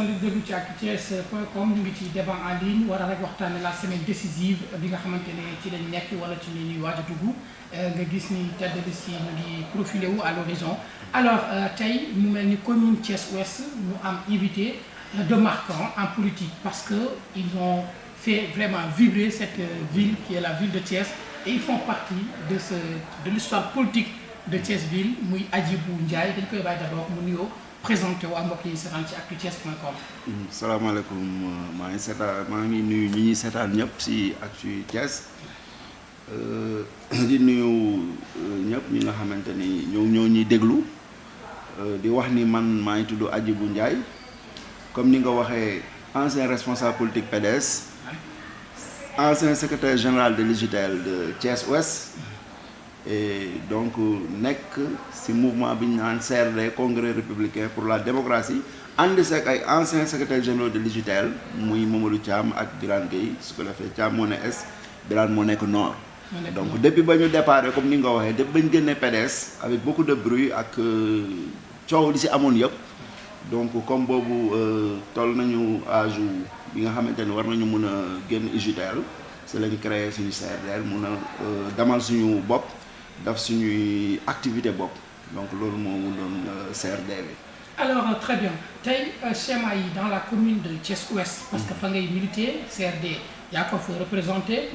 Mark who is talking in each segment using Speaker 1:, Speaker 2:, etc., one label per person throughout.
Speaker 1: seetaan di déglu ci actuthies.com ñu ngi ci débat en ligne war a rek waxtaane la semaine décisive bi nga xamante ne ci lañ nekk wala ci li ñuy waaj a dugg nga gis ni tête de liste yi ñu ngi profilé wu à l'horizon alors tey mu mel ni commune Thiès Ouest ñu am invité de marquant en politique parce que ils ont fait vraiment vibrer cette ville qui est la ville de Thiès et ils font partie de l'histoire politique de Thiès ville muy Hadjibou Ndiaye dañ koy bàyyi d'abord mu nuyoo présenté wu ak mbokk yi seetaan ci actuthies.com.
Speaker 2: salaamaaleykum maa ngi nuyu ñi ñuy seetaan ñëpp si Actu Thiès di nuyu ñëpp ñi nga xamante ni ñoo ñuy déglu di wax ni man maa ngi tudd Hadjibou Ndiaye comme ni nga waxee ancien responsable politique PDS ancien secrétaire général de l'UJTL de Thiès Ouest. Et donc nekk ci mouvement bi ñu naan CRD congrès républicain pour la démocratie ànd seeg ay anciens secrétaires généraux de l'UJTL muy Mamadou Thiam ak Birane Gueye su ko defee Thiam moo ne est Birane moo nekk nord. Donc depuis ba ñu déparé comme ni nga ko waxee depuis ba ñu génnee PDS avec beaucoup de bruit ak coow li ci amoon yëpp donc comme boobu toll nañu âge bi nga xamante ni war nañu mën a génn UJTL c'est lañu créé suñu CRD mun a demal suñu bopp. daf suñuy activité bopp donc loolu moo mu doon CRD bi.
Speaker 1: alors très bien tey schéma yi dans la commune de Thiès Ouest. parce que fa ngay militer CRD yaa ko fa représenté.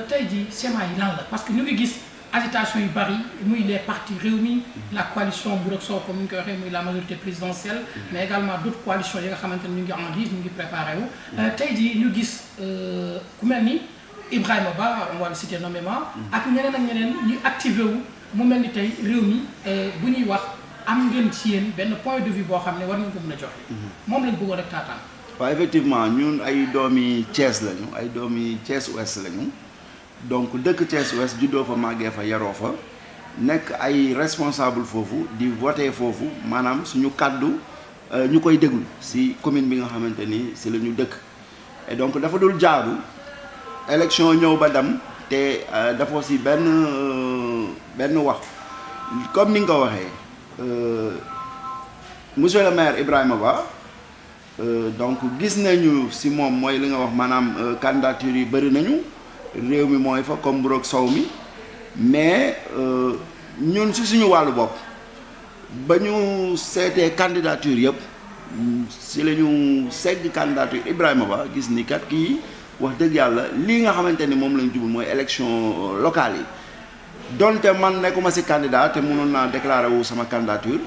Speaker 1: tey jii schéma yi lan la parce que ñu ngi gis agitation yu bari muy les partis Rewmi la coalition Mburok Sow comme ni ñu koy waxee muy la majorité présidentielle. mais également d'autres coalitions yi nga xamante ne ñu ngi en lice ñu ngi préparé wu. tey jii ñu gis ku mel ni. Ibrahima Ba on va le citer nommément ak ñeneen ñu activé wu mu mel ni tey réew mi bu ñuy wax am ngeen ci yéen benn point de vue boo xam ne war nañ ko mën a joxe moom lañ bëggoon rek taataan.
Speaker 2: waaw effectivement ñun ay doomi Thiès lañu ay doomi Thiès Ouest lañu donc dëkk Thiès Ouest juddoo fa màggee fa yaroo fa nekk ay responsable foofu di voter foofu maanaam suñu kàddu ñu koy déglu ci commune bi nga xamante ni ci la ñu dëkk et donc dafa dul jaadu. élection ñëw ba dem te dafa aussi benn wax comme ni nga ko waxee monsieur le maire Ibrahima Ba donc gis nañu ci moom mooy li nga wax maanaam candidature yi bëri nañu réew mi mooy fa comme Mburok Sow mi mais ñun ci suñu wàllu bopp ba ñu seetee candidature yëpp ci la ñu segg candidature Ibrahima Ba gis ni kat kii. wax dëgg yàlla lii nga xamante ni moom lañ jublu mooy élection locale yi donte man nekkuma ci candidat te mënoon naa déclarer wu sama candidature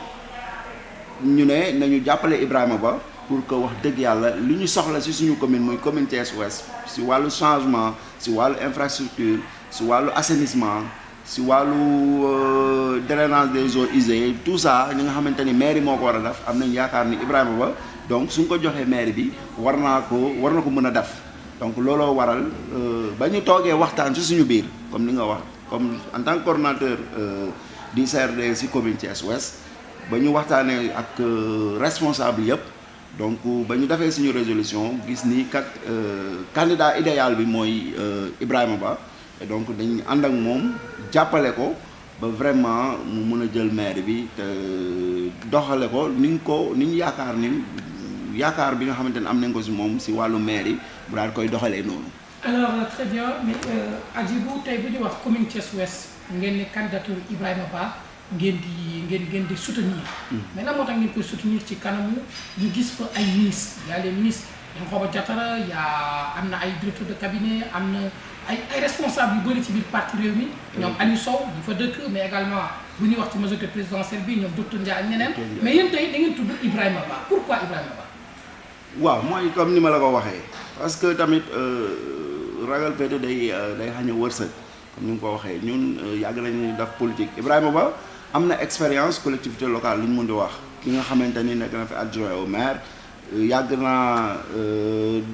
Speaker 2: ñu ne nañu jàppale Ibrahima Ba pour que wax dëgg yàlla li ñu soxla ci suñu commune muy commune Thiès Ouest ci wàllu changement ci wàllu infrastructure ci wàllu assainissement ci wàllu drainage des eaux usées tout ça ñi nga xamante ni mairie moo ko war a def am nañ yaakaar ni Ibrahima Ba donc suñ ko joxee mairie bi war na ko mën a def. donc looloo waral ba ñu toogee waxtaan ci suñu biir comme ni nga wax comme en tant que coordonnateur du CRD ci commune Thiès Ouest ba ñu waxtaanee ak responsable yëpp donc ba ñu defee suñu résolution gis ni kat candidat idéal bi mooy Ibrahima Ba et donc dañ ànd ak moom jàppale ko ba vraiment mu mën a jël maire bi te doxale ko ni ñu yaakaar bi nga xamante ne am nañ ko ci moom ci wàllu maire yi bu daal koy doxalee noonu.
Speaker 1: alors très bien mais Hadjibou tey bu ñu wax commune Thiès Ouest ngeen ne candidature Ibrahima Ba ngeen di soutenir. mais lan moo tax ngeen koy soutenir ci kanamu ñu gis fa ay ministres y a les ministres Yankhoba Diattara am na ay directeurs de cabinet am na ay responsables yu bëri ci biir parti Rewmi ñoom Aliou Sow ñu fa dëkk mais également bu ñuy wax ci majorité présidentielle bi ñoom docteur Ndiaye ak ñeneen. mais yéen tey da ngeen tudd Ibrahima Ba pourquoi Ibrahima Ba.
Speaker 2: waaw mooy comme ni ma la ko waxee parce que tamit ragal pété day xañ a wërsëg comme ni nga ko waxee ñun yàgg nañu def politique Ibrahima Ba am na expérience collectivité locale lu ñu mën di wax ki nga xamante ni nekk na fi adjoint au maire yàgg naa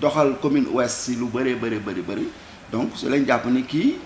Speaker 2: doxal commune ouest si lu bëree bëri donc su lañ jàpp ni kii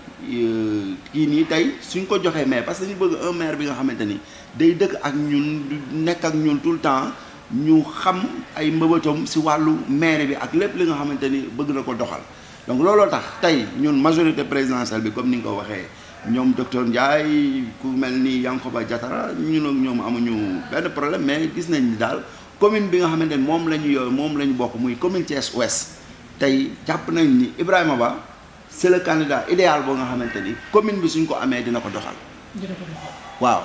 Speaker 2: nii tey suñ ko joxee maire parce que dañu bëgg un maire bi nga xamante ni day dëkk ak ñun nekk ak ñun tout le temps ñu xam ay mbëbëtam ci wàllu maire bi ak lépp li nga xamante ni bëgg na ko doxal donc looloo tax tey ñun majorité présidentielle bi comme ni nga ko waxee ñoom docteur Ndiaye ku mel ni Yankhoba Diattara ñun ak ñoom amuñu benn problème mais gis nañ ni daal commune bi nga xamante ni moom la ñu yor moom la ñu bokk muy commune Thiès Ouest tey jàpp nañ ni Ibrahima Ba c'est le candidat idéal boo nga xamante ni commune bi suñ ko amee dina ko doxal. waaw.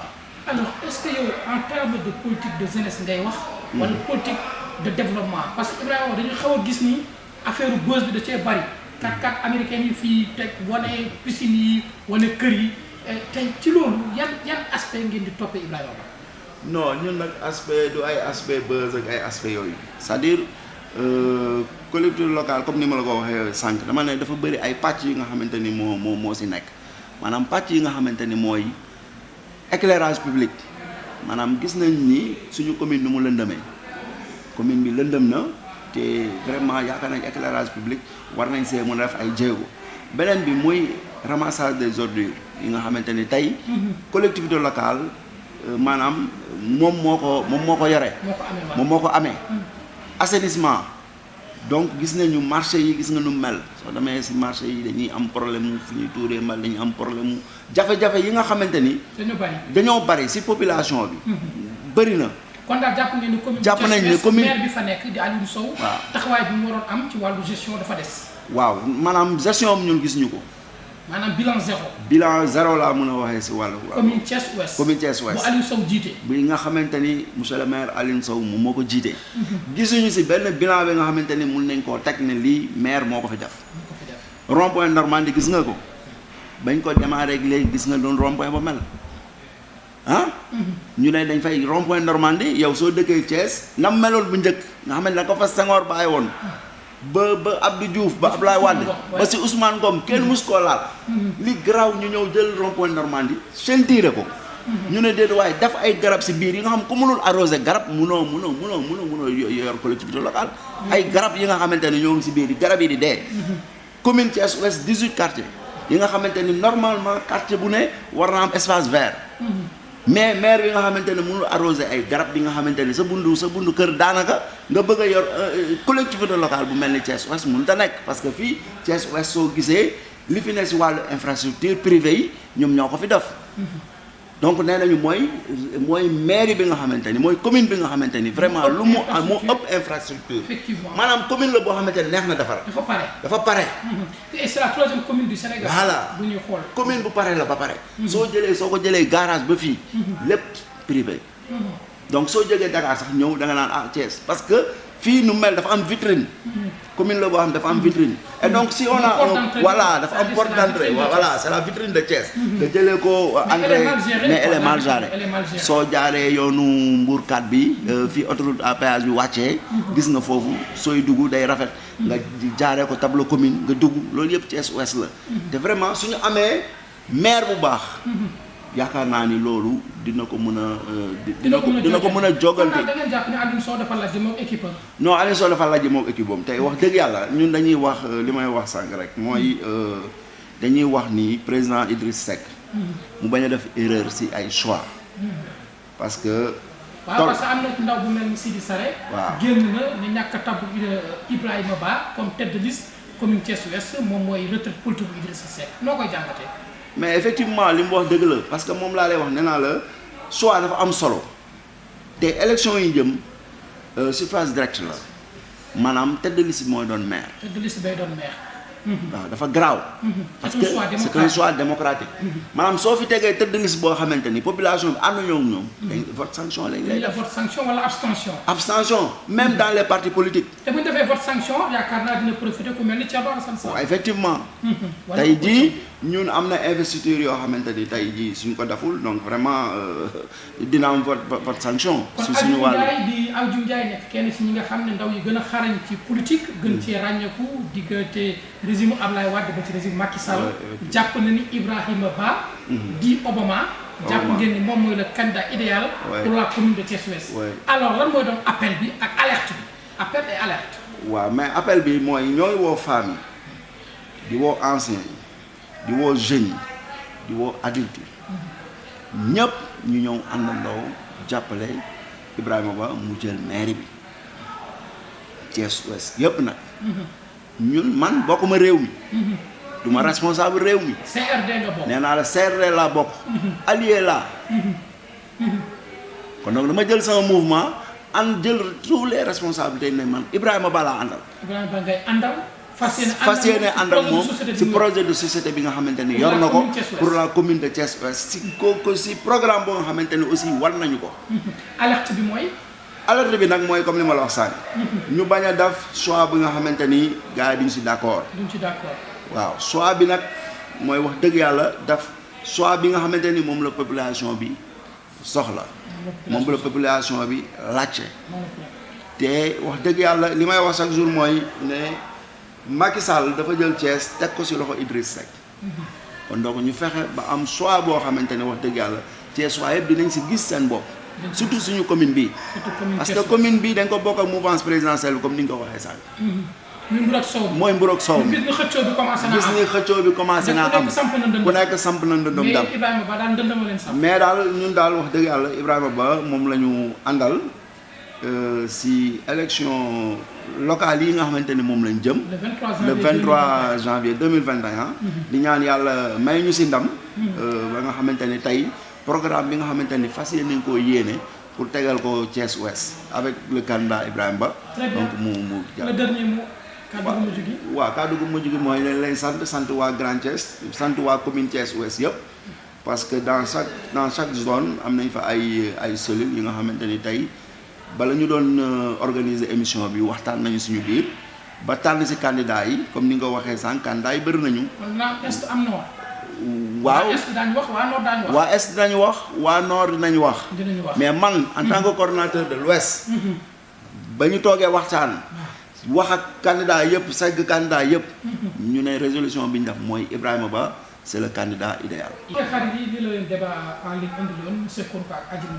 Speaker 1: alors est-ce que yow en termes de politique de jeunesse ngay wax. wala politique de développement parce que Ibrahima dañu xaw a gis ni affaire buzz bi da cee bari. 4x4 américain yi fii teg wane piscine yi wane kër yi tey ci loolu yan aspect ngeen di toppee Ibrahima Ba.
Speaker 2: non ñun nag aspect du ay aspect buzz ak ay aspect yooyu c'est-à-dire collectivité locale comme ni ma la ko waxee sànq dama ne dafa bëri ay pàcc yi nga xamante ni moo si nekk maanaam pàcc yi nga xamante ni mooy éclairage public maanaam gis nañ ni suñu commune nu mu lëndëmee commune bi lëndëm na te vraiment yaakaar nañ éclairage public war nañ see mën a def ay jéego beneen bi muy ramassage des ordures yi nga xamante ni tey collectivité locale maanaam moom moo ko yore moom moo ko amee assainissement donc gis nañu marché yi gis nga nu mel soo demee si marché yi dañuy am problème mu fu ñuy tuuree mbal dañuy am problème mu jafe-jafe yi nga xamante ni dañoo bari si population bi bëri na
Speaker 1: kon daal jàpp ngeen ni commune
Speaker 2: jàpp nañ ne commune
Speaker 1: maire bi fa nekk di Aliou Sow
Speaker 2: waaw
Speaker 1: taxawaay bi mu waroon am ci wàllu gestion dafa des
Speaker 2: waaw maanaam gestion am ñun gis ñu ko
Speaker 1: maanaam
Speaker 2: bilan zéro laa mën a waxee si wàllu
Speaker 1: commune Thiès Ouest
Speaker 2: commune Thiès Ouest
Speaker 1: bu Aliou Sow jiite
Speaker 2: bi nga xamante ni monsieur le maire Aliou Sow moom moo ko jiite gisuñu si benn bilan bi nga xamante ni mun nañ koo teg ne lii maire moo ko fi def rond point Normandie gis nga ko bañ ko démarré léegi gis nga doon rond point ba mel ah ñu ne dañ fay rond point Normandie yow soo dëkkee Thiès nam meloon bu njëkk nga xam ne da ko fa Senghor bàyyi woon ba Abdou Diouf ba Abdoulaye Wade ba si Ousmane Ngom kenn mus koo laal li garaaw ñu ñëw jël rond point Normandie sentiré ko ñu ne déet waaye def ay garab si biir yi nga xam ku mënul arrosé garab munoo yor collectivité locale ay garab yi nga xamante ne ñoo ngi si biir yi garab yi di dee commune Thiès Ouest 18 quartiers yi nga xamante ni normalement quartier bu ne war na am espace vert mais maire bi nga xamante ne mënul arrosé ay garab bi nga xamante ne sa bundu kër daanaka nga bëgg a yor collectivité locale bu mel ni Thiès Ouest mënut a nekk parce que fii Thiès Ouest soo gisee li fi ne si wàllu infrastructure privée yi ñoom ñoo ko fi def donc nee nañu mooy mairie bi nga xamante ni mooy commune bi nga xamante ni vraiment lu mu moo ëpp infrastructure maanaam commune la boo xamante ne neex na defar dafa pare
Speaker 1: et c'est la troisième commune du Sénégal
Speaker 2: voilà
Speaker 1: bu ñuy xool
Speaker 2: commune bu pare la ba pare soo ko jëlee garage ba fii lépp privé donc soo jógee Dakar sax ñëw da nga naan Thiès parce que fii nu mel dafa am vitrine commune la boo xam dafa am vitrine et donc si on a voilà dafa am porte d'entrée voilà c'est la vitrine de Thiès nga jëlee ko entrée mais elle est mal gérée soo jaaree yoonu Mbourkat bi fii autoroute à péage bi wàccee gis nga foofu sooy dugg day rafet nga jaaree ko tableau commune nga dugg loolu yëpp Thiès Ouest la te vraiment suñu amee maire bu baax yaakaar naa ni loolu dina ko mën a jogante.
Speaker 1: da ngeen jàpp ne Aliou Sow dafa laaj moom équipe am.
Speaker 2: non Aliou Sow dafa laaj moom équipe am tey wax dëgg yàlla ñun dañuy wax li may wax sànq rek mooy dañuy wax ni président Idriss Seck. mu bañ a def erreur si ay choix. parce que.
Speaker 1: waaw parce que am na ndaw bu mel ni Sidi Sare.
Speaker 2: waaw
Speaker 1: génn na ni ñàkk a tabb Ibrahima Ba comme tête de liste commune Thiès Ouest moom mooy retraite politique bu Idriss Seck noo koy jàngatee.
Speaker 2: mais effectivement li mu wax dëgg la parce que moom laa lay wax nee naa la choix dafa am solo te élection yi jëm suffrage direct la maanaam tête de liste mooy doon maire.
Speaker 1: tête de liste bay doon maire.
Speaker 2: waaw dafa garaaw. parce que c'est un choix démocratique. maanaam soo fi tegee tête de liste boo xamante ni population bi ànduñoo ak ñoom. vote sanction lañ lay def
Speaker 1: vote sanction wala abstention.
Speaker 2: abstention même dans les partis politiques.
Speaker 1: te bu ñu defee vote sanction yaakaar naa dina profiter ku mel ni Thierno Alassane Sall.
Speaker 2: waaw effectivement. tey jii ñun am na investiture yoo xamante ni tey jii suñ ko deful donc vraiment dina am vote sanction. su suñu wàllu
Speaker 1: kon Aliou Ndiaye nekk kenn si ñi nga xam ne ndaw yi gën a xarañ ci politique. gën cee ràññeeku diggante régime Ablaye Wade ba ci régime Macky Sall. jàpp na ni Ibrahima Ba. di Obama. jàpp ngeen ni moom mooy le candidat idéal. pour la commune de Thiès Ouest. alors lan mooy doon appel bi ak alerte bi appel et alerte.
Speaker 2: waaw mais appel bi mooy ñooy woo femmes yi di woo anciens yi di woo jeunes yi di woo adultes yi ñëpp ñu ñëw àndandoo jàppale Ibrahima Ba mu jël mairie bi Thiès Ouest yëpp nag. ñun man bokkuma réew mi. du ma responsable réew mi.
Speaker 1: CRD nga bokk.
Speaker 2: nee naa la CRD laa bokk. allié laa. kon donc dama jël sama mouvement an jël tous les responsabilités ne man Ibrahima Ba laa àndal.
Speaker 1: Ibrahima Ba ngay àndal. fas yéene
Speaker 2: ànd ak moom ci projet de société bi nga xamante ni yor na ko pour la commune de Thiès Ouest si programme boo nga xamante ni aussi war nañu ko.
Speaker 1: alerte bi mooy.
Speaker 2: alerte bi nag mooy comme li ma la wax sànq. ñu bañ a def choix bi nga xamante ni gars yi duñ si d'accord. waaw choix bi nag mooy wax dëgg yàlla def choix bi nga xamante ni moom la population bi soxla. moom la population bi laajte. te wax dëgg yàlla li may wax chaque jour mooy ne. Macky Sall dafa jël Thiès teg ko ci loxo Idriss Seck. kon donc ñu fexe ba am choix boo xamante ne wax dëgg yàlla Thiès waa yëpp dinañ ci gis seen bopp. surtout suñu commune bi parce que commune bi dañ ko bokk ak mouvance présidentielle comme ni nga ko waxee sànq. mooy Mburok Sow mi. gis ni xëccoo bi commencé naa am ku nekk samp na ndëndëm dam mais daal ñun daal wax dëgg yàlla Ibrahima Ba moom la ñu àndal si élection locale yi nga xamante ni moom lañ jëm. le 23 janvier 2021. di ñaan yàlla may ñu si ndam. ba nga xamante ni tey programme bi nga xamante ni fas yéene koo yéene pour tegal ko Thiès Ouest avec le candidat Ibrahima Ba. donc mu
Speaker 1: le dernier mot. kàddu gu mujj gi
Speaker 2: waaw kàddu gu mujj gi mooy leen lay sant waa Grand Thiès sant waa commune Thiès Ouest yëpp. parce que dans chaque zone am nañ fa ay cellules yi nga xamante ni tey. bala ñu doon organiser émission bi waxtaan nañu suñu biir ba tànn ci candidat yi comme ni nga ko waxee sànq candidat yi bëri nañu.
Speaker 1: naa est am nord.
Speaker 2: waaw
Speaker 1: waa est daañu wax waa nord daañu wax.
Speaker 2: waa est dinañu wax waa nord dinañu wax. mais man en tant que coordonnateur de l'ouest. ba ñu toogee waxtaan. wax ak candidat yëpp segg candidat yëpp. ñu ne résolution bi ñu def mooy Ibrahima Ba c'est le candidat idéal.
Speaker 1: xarit yi di la leen débat en ligne indi loon monsieur Kourou ak Adjil